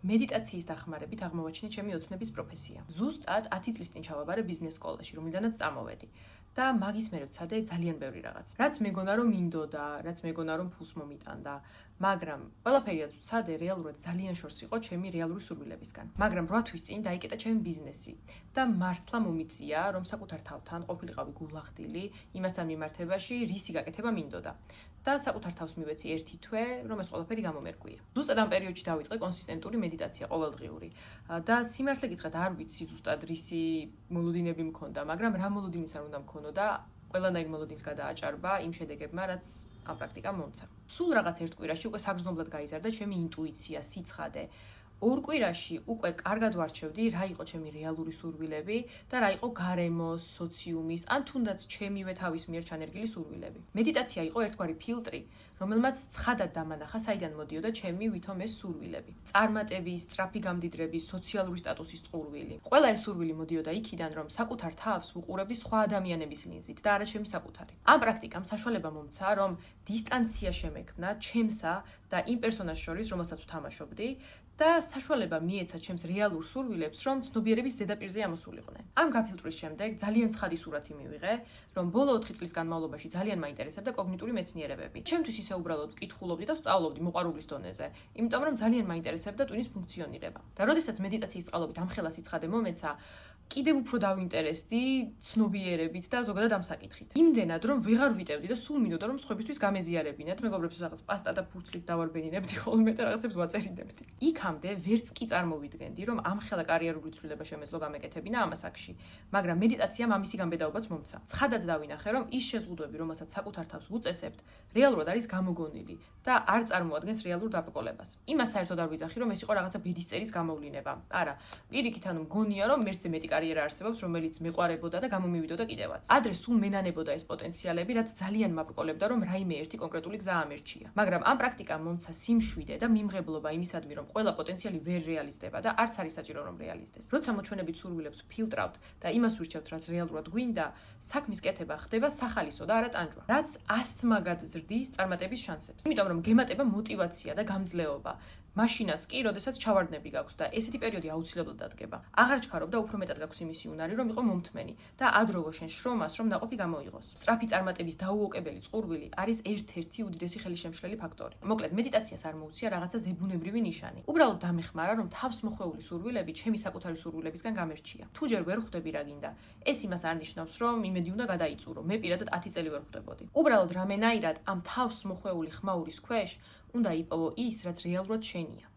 მედიტაციის დახმარებით აღმოვაჩინე ჩემი ოცნების პროფესია. ზუსტად 10 წლის წინ ჩავაბარე ბიზნეს სკოლაში, რომლიდანაც წამოვედი. და მაგის მერე ვცადე ძალიან ბევრი რაღაც. რაც მეგონა რომ მინდოდა, რაც მეგონა რომ ფულს მომიტანდა, მაგრამ ყველაფერია ვცადე რეალურად ძალიან შორს იყო ჩემი რეალური სურვილებისგან. მაგრამ 8 თვის წინ დაიკეტა ჩემი ბიზნესი და მართლა მომიწია, რომ საკუთარ თავთან ყოფილიყავი გულახდილი იმასთან მიმართებაში, რისი გაკეთება მინდოდა. და საკუთარ თავს მივეცი ერთი თვე, რომ ეს ყველაფერი გამომერკვია. ზუსტად ამ პერიოდში დავიწყე კონსისტენტური მედიტაცია ყოველდღიური. და სიმართლე გითხრათ, არ ვიცი ზუსტად რისი მოლოდინები მქონდა, მაგრამ რა მოლოდინიც არ უნდა მქონოდა, ყველანაირ მოლოდინს გადააჭარბა იმ შედეგებმა, რაც ამ პრაქტიკამ მომცა. სულ რაღაც ერთ კვირაში უკვე საგრძნობლად გაიზარდა ჩემი ინტუიცია, სიცხადე. 2 კვირაში უკვე კარგად ვარჩევდი, რა იყო ჩემი რეალური სურვილები და რა იყო გარემოს, სოციუმის, ან თუნდაც ჩემივე თავის მიერ ჩანერგილი სურვილები. მედიტაცია იყო ერთგვარი ფილტრი, რომელმაც ცხადად დამანახა, საიდან მოდიოდა ჩემი ვითომ ეს სურვილები. წარმატების, სწრაფი გამდიდრების, სოციალური სტატუსის წყურვილი. ყველა ეს სურვილი მოდიოდა იქიდან, რომ საკუთარ თავს ვუყურებდი სხვა ადამიანების ლინზით და არა ჩემი საკუთარი. ამ პრაქტიკამ საშუალება მომცა, რომ დისტანცია შემექმნა ჩემსა და იმ პერსონაჟს შორის, რომელსაც ვთამაშობდი და საშუალება მიეცა ჩემს რეალურ სურვილებს, რომ ცნობიერების ზედაპირზე ამოსულიყვნენ. ამ გაფილტვის შემდეგ ძალიან ცხადი სურათი მივიღე, რომ ბოლო 4 წლის განმავლობაში ძალიან მაინტერესებდა კოგნიტური მეცნიერებები. ჩემთვის ისე უბრალოდ ვკითხულობდი და ვსწავლობდი მოყვარულის დონეზე, იმიტომ რომ ძალიან მაინტერესებდა ტვინის ფუნქციონირება. და როდესაც მედიტაციის წყალობით ამხელა სიცხადე მომეცა, კიდევ უფრო დავინტერესდი ცნობიერებით და ზოგადად ამ საკითხით. იმდენად რომ ვეღარ ვიტევდი და სულ მინდოდა რომ სხვებისთვის გამეზიარებინათ, მეგობრებს რაღაც პასტა და ფურცლით დავარბენინებდი ხოლმე და რაღაცებს ვაწერინებდი. იქამდე ვერც კი წარმოვიდგენდი, რომ ამხელა კარიერული ცვლილება შემეძლო გამეკეთებინა ამ ასაკში, მაგრამ მედიტაციამ ამისი გამბედაობაც მომცა. ცხადად დავინახე, რომ ის შეზღუდვები, რომელსაც საკუთარ თავს ვუწესებთ, რეალურად არის გამოგონილი და არ წარმოადგენს რეალურ დაბრკოლებას. იმას საერთოდ არ ვიძახი, რომ ეს იყო რაღაცა ბედისწერის გამოვლინება. არა, პირიქით, ანუ მგონია, რომ მერცე მეტი კარიერა არსებობს, რომელიც მეყვარებოდა და გამომივიდოდა კიდევაც. ადრე სულ მენანებოდა ეს პოტენციალები, რაც ძალიან მაბრკოლებდა, რომ რაიმე ერთი კონკრეტული გზა ამერჩია. მაგრამ ამ პრაქტიკამ მომცა სიმშვიდე და მიმღებლობა იმისადმი, რომ ყველა პოტენციალი ვერ რეალიზდება და არც არის საჭირო რომ რეალიზდეს. როცა მოჩვენებით სურვილებს ფილტრავთ და იმას ვირჩევთ, რაც რეალურად გვინდა, საქმის კეთება ხდება სახალისო და არა ტანჯვა, რაც 100 მაგად ზრდის წარმატების შანსებს. იმიტომ რომ გემატება мотиваცია და გამძლეობა. მაშინაც კი, როდესაც ჩავარდნები გაქვს და ესეთი პერიოდი აუცილებლად დადგება. აღარ ჩქარობ და უფრო მეტად გაქვს იმისი უნარი, რომ იყო მომთმენი და ადროგო შენ შრომას, რომ ნაყოფი გამოიღოს. სწრაფი წარმატების დაუოკებელი წყურვილი არის ერთ-ერთი უდიდესი ხელისშემშლელი ფაქტორი. მოკლედ, მედიტაციას არ მოუწია რაღაცა ზებუნებრივი ნიშანი. უბრალოდ დამეხმარა, რომ თავს მოხვეული სურვილები ჩემი საკუთარი სურვილებისგან გამერჩია. თუ ჯერ ვერ ხვდები რა გინდა, ეს იმას არ ნიშნავს, რომ იმედი უნდა გადაიწურო. მე პირადად 10 წელი ვერ ხვდებოდი. უბრალოდ რამენაირად ამ თავს მოხვეული ხმაურის ქვეშ უნდა იპოვო ის, რაც რეალურად შენია.